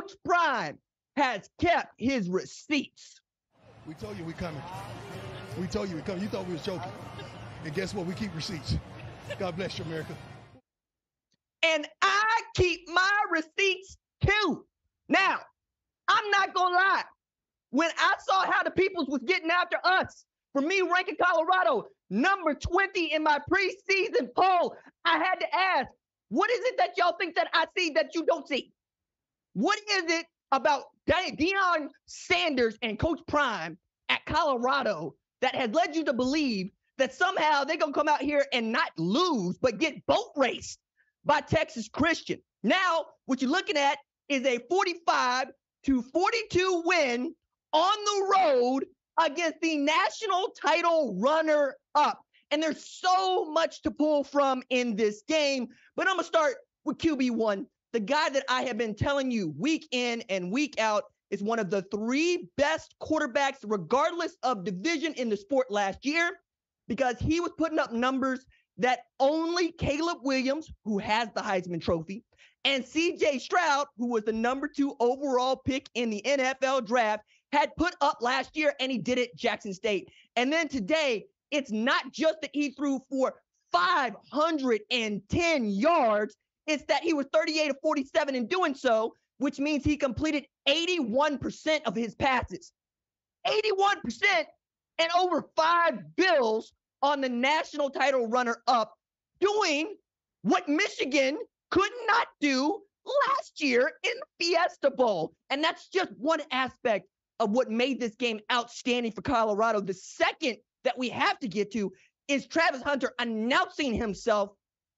Coach Prime has kept his receipts. We told you we coming. We told you we coming. You thought we was joking. And guess what? We keep receipts. God bless you, America. And I keep my receipts too. Now, I'm not going to lie. When I saw how the Peoples was getting after us, for me ranking Colorado number 20 in my preseason poll, I had to ask, what is it that y'all think that I see that you don't see? What is it about Deion Sanders and Coach Prime at Colorado that has led you to believe that somehow they're going to come out here and not lose, but get boat raced by Texas Christian? Now, what you're looking at is a 45-42 win on the road against the national title runner-up. And there's so much to pull from in this game. But I'm going to start with QB1, the guy that I have been telling you week in and week out is one of the 3 best quarterbacks, regardless of division in the sport last year, because he was putting up numbers that only Caleb Williams, who has the Heisman Trophy, and C.J. Stroud, who was the number 2 overall pick in the NFL draft, had put up last year, and he did it Jackson State. And then today, it's not just that he threw for 510 yards. It's that he was 38 of 47 in doing so, which means he completed 81% of his passes. 81% and over 5 bills on the national title runner-up, doing what Michigan could not do last year in the Fiesta Bowl. And that's just one aspect of what made this game outstanding for Colorado. The second that we have to get to is Travis Hunter announcing himself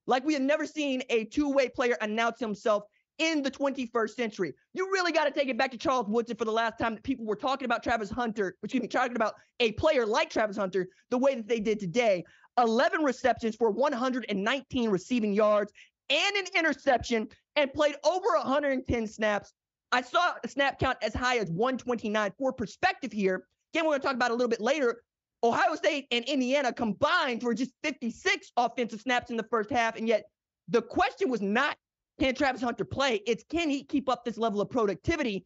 like we have never seen a two-way player announce himself in the 21st century. You really got to take it back to Charles Woodson for the last time that people were talking about talking about a player like Travis Hunter the way that they did today. 11 receptions for 119 receiving yards and an interception, and played over 110 snaps. I saw a snap count as high as 129. For perspective here, again, we're going to talk about it a little bit later, Ohio State and Indiana combined for just 56 offensive snaps in the first half, and yet the question was not, can Travis Hunter play? It's, can he keep up this level of productivity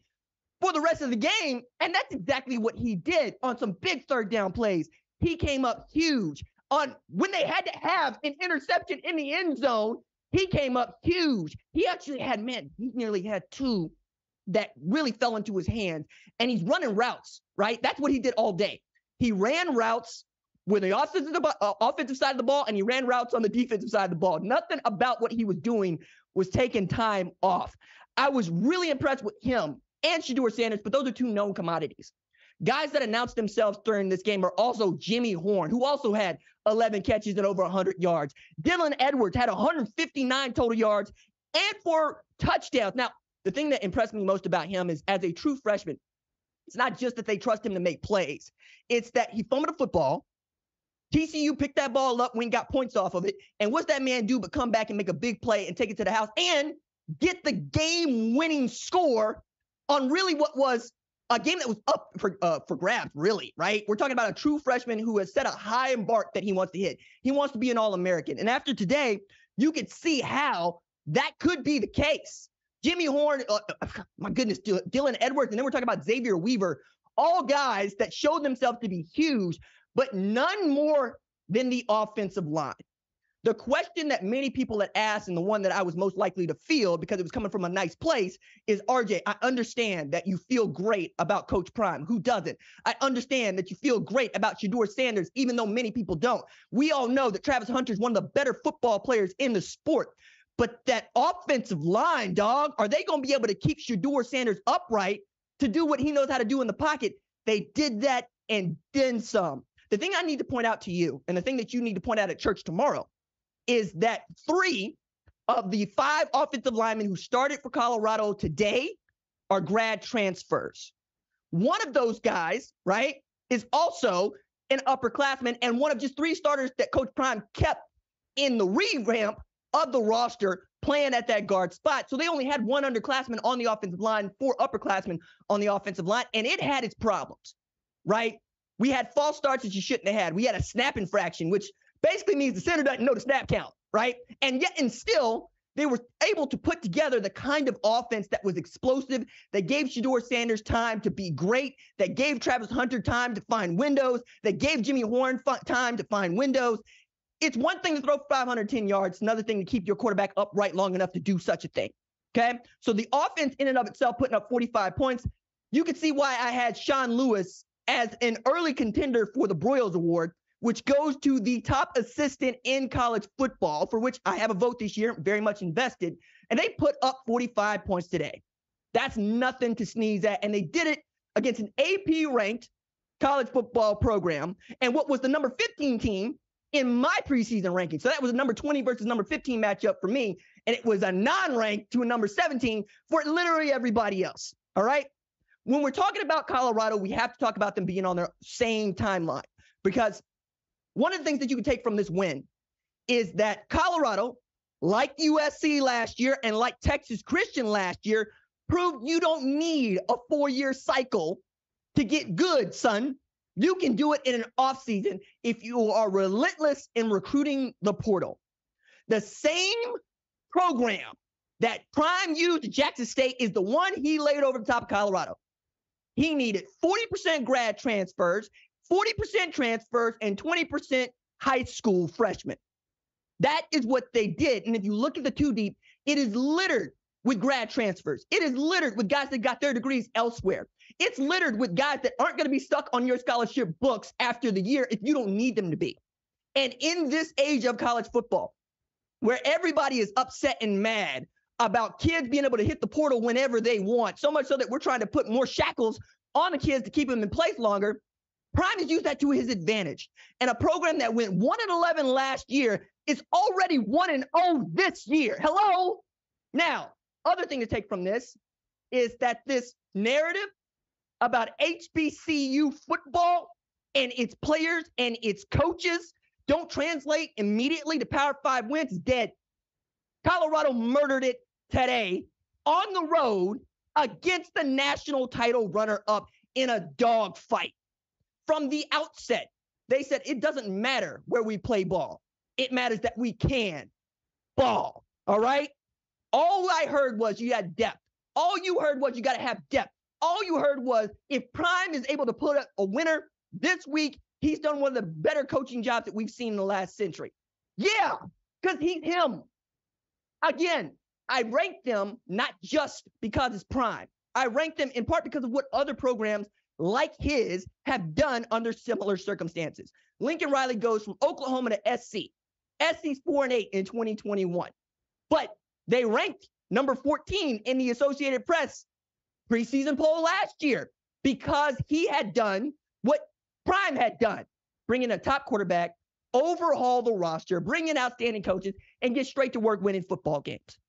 for the rest of the game? And that's exactly what he did on some big third down plays. He came up huge. When they had to have an interception in the end zone, he came up huge. He actually he nearly had 2 that really fell into his hands. And he's running routes, right? That's what he did all day. He ran routes with the offensive side of the ball, and he ran routes on the defensive side of the ball. Nothing about what he was doing was taking time off. I was really impressed with him and Shedeur Sanders, but those are 2 known commodities. Guys that announced themselves during this game are also Jimmy Horn, who also had 11 catches and over 100 yards. Dylan Edwards had 159 total yards and 4 touchdowns. Now, the thing that impressed me most about him is, as a true freshman, it's not just that they trust him to make plays. It's that he fumbled a football. TCU picked that ball up when he got points off of it. And what's that man do but come back and make a big play and take it to the house and get the game-winning score on really what was a game that was up for grabs, really, right? We're talking about a true freshman who has set a high mark that he wants to hit. He wants to be an All-American. And after today, you could see how that could be the case. Jimmy Horn, my goodness, Dylan Edwards, and then we're talking about Xavier Weaver, all guys that showed themselves to be huge, but none more than the offensive line. The question that many people had asked, and the one that I was most likely to field because it was coming from a nice place, is, RJ, I understand that you feel great about Coach Prime. Who doesn't? I understand that you feel great about Shedeur Sanders, even though many people don't. We all know that Travis Hunter is one of the better football players in the sport. But that offensive line, dog, are they going to be able to keep Shedeur Sanders upright to do what he knows how to do in the pocket? They did that and then some. The thing I need to point out to you, and the thing that you need to point out at church tomorrow, is that 3 of the 5 offensive linemen who started for Colorado today are grad transfers. One of those guys, right, is also an upperclassman and one of just 3 starters that Coach Prime kept in the revamp of the roster playing at that guard spot. So they only had 1 underclassman on the offensive line, 4 upperclassmen on the offensive line, and it had its problems, right? We had false starts that you shouldn't have had. We had a snap infraction, which basically means the center doesn't know the snap count, right? And still, They were able to put together the kind of offense that was explosive, that gave Shedeur Sanders time to be great, that gave Travis Hunter time to find windows, that gave Jimmy Horn time to find windows. It's one thing to throw 510 yards, another thing to keep your quarterback upright long enough to do such a thing, okay? So the offense in and of itself putting up 45 points, you can see why I had Sean Lewis as an early contender for the Broyles Award, which goes to the top assistant in college football, for which I have a vote this year, very much invested, and they put up 45 points today. That's nothing to sneeze at, and they did it against an AP-ranked college football program, and what was the number 15 team in my preseason ranking. So that was a number 20 versus number 15 matchup for me, and it was a non-ranked to a number 17 for literally everybody else, all right? When we're talking about Colorado, we have to talk about them being on their same timeline, because one of the things that you can take from this win is that Colorado, like USC last year and like Texas Christian last year, proved you don't need a 4-year cycle to get good, son. You can do it in an offseason if you are relentless in recruiting the portal. The same program that Prime used at Jackson State is the one he laid over the top of Colorado. He needed 40% grad transfers, 40% transfers, and 20% high school freshmen. That is what they did. And if you look at the two deep, it is littered with grad transfers. It is littered with guys that got their degrees elsewhere. It's littered with guys that aren't going to be stuck on your scholarship books after the year if you don't need them to be. And in this age of college football, where everybody is upset and mad about kids being able to hit the portal whenever they want, so much so that we're trying to put more shackles on the kids to keep them in place longer, Prime has used that to his advantage. And a program that went 1-11 last year is already 1-0 this year. Hello? Now, other thing to take from this is that this narrative about HBCU football and its players and its coaches don't translate immediately to Power 5 wins is dead. Colorado murdered it today on the road against the national title runner-up in a dogfight. From the outset, they said it doesn't matter where we play ball. It matters that we can ball, all right? All I heard was you had depth. All you heard was you got to have depth. All you heard was if Prime is able to put up a winner this week, he's done one of the better coaching jobs that we've seen in the last century. Yeah, because he's him. Again, I rank them not just because it's Prime. I rank them in part because of what other programs like his have done under similar circumstances. Lincoln Riley goes from Oklahoma to SC. SC's 4-8 in 2021. But they ranked number 14 in the Associated Press preseason poll last year because he had done what Prime had done, bring in a top quarterback, overhaul the roster, bring in outstanding coaches, and get straight to work winning football games.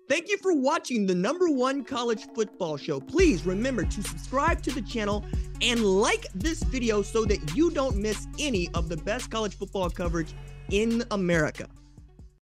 Thank you for watching the #1 college football show. Please remember to subscribe to the channel and like this video so that you don't miss any of the best college football coverage in America.